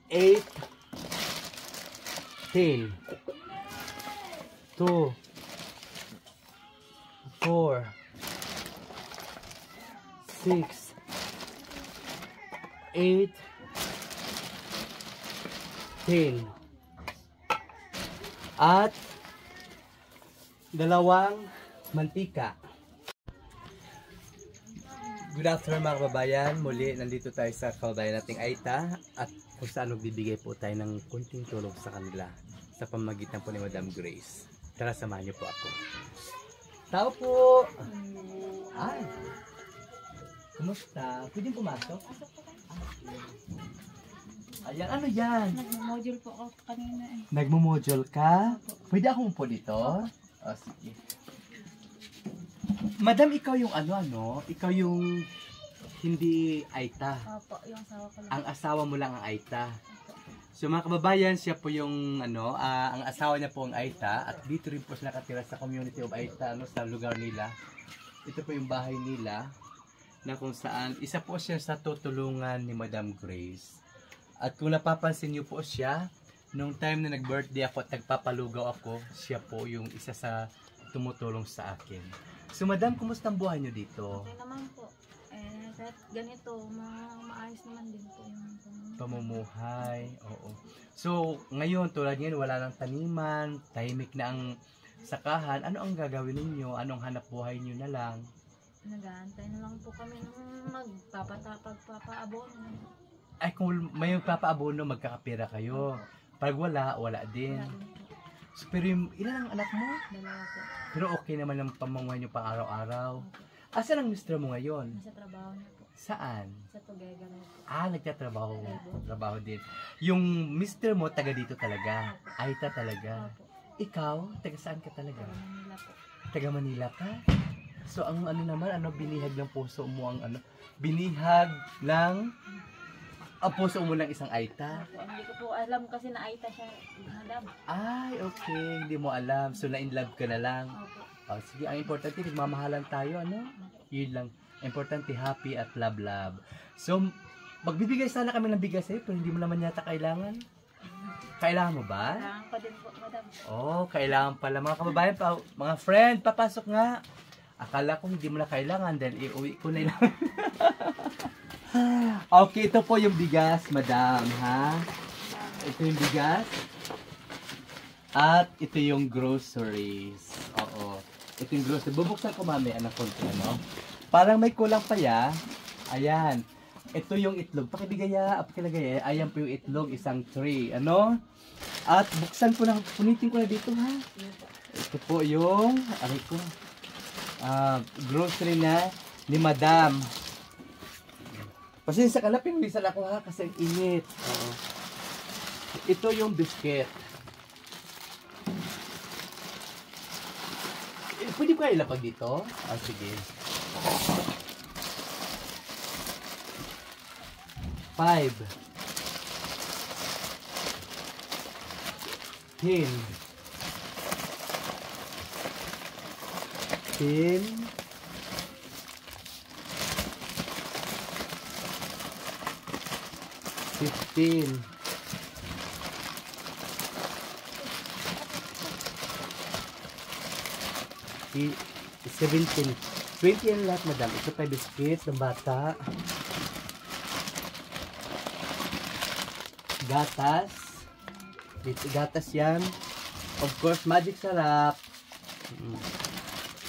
8, 10, 2, 4, 6, 8, 10. At dalawang mantika. Good afternoon mga kababayan. Muli nandito tayo sa kababayan nating Aita at kung saan magbibigay po tayo ng kunting tulong sa kanila sa pamamagitan po ni Madam Grace. Tara, samahan niyo po ako. Tao po! Ay! Kumusta? Pwede pumasok? Ayan, ano yan? Nagmo-module po ako kanina eh. Nagmo-module ka? Pwede akong po dito? Oh, sige. Madam, ikaw yung ano? Ikaw yung hindi Aita. Opo, yung asawa ko lang. Ang asawa mo lang ang Aita. So mga kababayan, siya po yung ang asawa niya po ang Aita at dito rin po siya nakatira sa community of Aita, sa lugar nila. Ito po yung bahay nila na kung saan isa po siya sa tutulungan ni Madam Grace. At kung napapansin niyo po siya, nung time na nag-birthday ako at nagpapalugaw ako, siya po yung isa sa tumutulong sa akin. So Madam, kumusta ang buhay niyo dito? Okay naman po. Kahit ganito, maayos naman din po yung pamumuhay. Oo. So, ngayon, tulad ngayon, wala nang taniman, tahimik na ang sakahan. Ano ang gagawin ninyo? Anong hanap buhay niyo na lang? Nag-aantay na lang po kami ng magpapaabono. Ay, kung may magpapaabono, magkakapira kayo. Pag wala, wala din. Wala din po. So, pero ilan ang anak mo? Dalawa po. Pero okay naman ang pamumuhay niyo pang araw-araw. Asan ang mister mo ngayon? Nasa trabaho niya po. Saan? Sa Tugega na po. Nagtatrabaho. Trabaho din. Yung mister mo, taga dito talaga. Aita talaga. Opo. Ikaw, taga saan ka talaga? Taga Manila po. Taga Manila ka? So, ang naman, binihag ng puso mo ang binihag ng ang puso mo ng isang Aita? Opo. Hindi ko po alam kasi na-Aita siya. Madam. Ay, okay. Hindi mo alam. So, na-in love ka na lang. Opo. Sige, ang importante, nagmamahalan tayo, Yun lang. Importante, happy at love. So, magbibigay sana kami ng bigas pero hindi mo naman yata kailangan. Kailangan mo ba? Kailangan ko din po, Madam. Oh, kailangan pala. Mga kababayan, mga friend, papasok nga. Akala ko hindi mo na kailangan dahil iuwi ko na lang. Okay, ito po yung bigas, Madam, ha? Ito yung bigas. At ito yung groceries. Oo. Ito yung groceries. Bubuksan ko mamaya ng konti, Parang may kulang pa ya. Ayan. Ito yung itlog. Pakilagay. Ayan po yung itlog, isang tray. At buksan ko na, punitin ko na dito, ha? Ito po yung, grocery na ni Madam. Pasensya ka na, pinilisan ako, ha? Kasi ang init. Oo. Ito yung biscuit. Pwede ko ilapag dito? Sige. 5, 10, 15, 17, 20 yan lahat, Madam. Ito pa biscuits ng bata. Gatas. Gatas yan. Of course, magic sarap.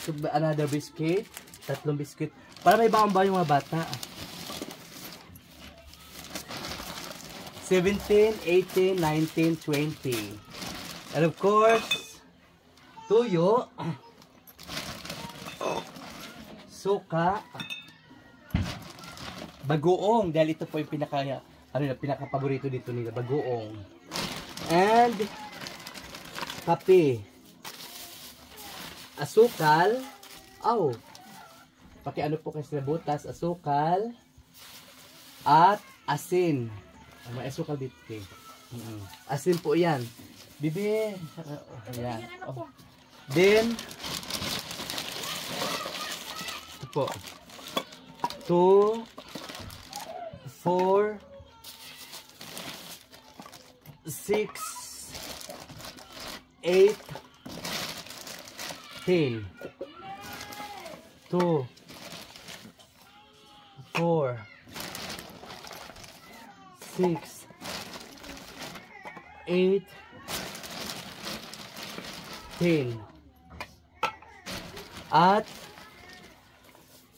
So, another biscuit. 3 biscuit. Para may baon ba yung mga bata? 17, 18, 19, 20. And of course, tuyo. Suka, bagoong, dahil ito po yung pinaka-paborito dito nila, bagoong. And kape, asukal, pakiano po kasi na butas, asukal, at asin. May asukal dito. Asin po yan. Bibi, ayan. Then, po 2, 4, 6, 8, 10, 2, 4, 6, 8, 10. At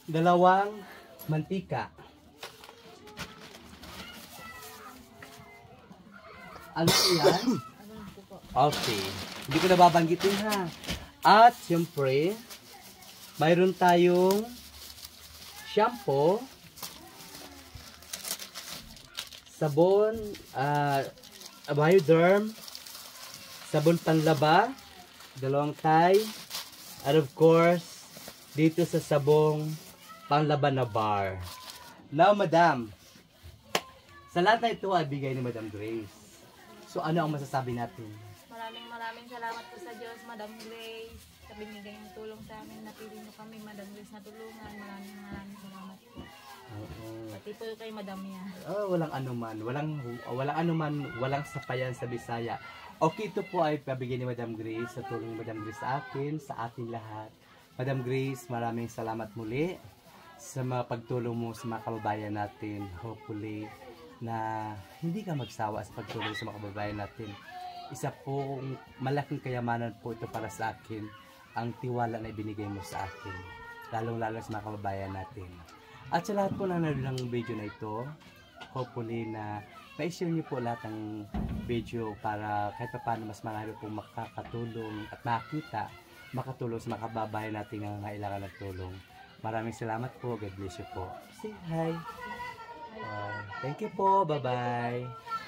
dalawang mantika. Ano yan? Ano lang po po. Okay. Hindi ko na babanggitin ha. At siyempre, mayroon tayong shampoo, sabon, Bioderm, sabon panlaba, dalawang Thai, and of course, dito sa sabong panlaba na bar. Now, madam, sa lahat na ito ay bigay ni Madam Grace. So, ano ang masasabi natin? Maraming salamat po sa Diyos, Madam Grace. Sa binigay ng tulong sa amin, napili niyo kami, Madam Grace, na tulungan. Maraming salamat po. Oo. Pati po kay Madam Mia. Oh, walang anuman. Walang sapayan sa Bisaya. Okay, ito po ay pabigay ni Madam Grace sa tulong ni Madam Grace sa akin, sa ating lahat. Madam Grace, maraming salamat muli sa mga pagtulong mo sa mga kababayan natin. Hopefully, na hindi ka magsawa sa pagtulong sa mga kababayan natin. Isa pong malaking kayamanan po ito para sa akin, ang tiwala na ibinigay mo sa akin, lalong-lalo sa mga kababayan natin. At sa lahat po na nanonood ng video na ito, hopefully na ma-share niyo po lahat ng video para kahit paano mas marami pong makakatulong at makatulong sa mga kababayan natin na nangailangan ng tulong. Maraming salamat po. God bless you po. Say hi. Thank you po. Bye-bye.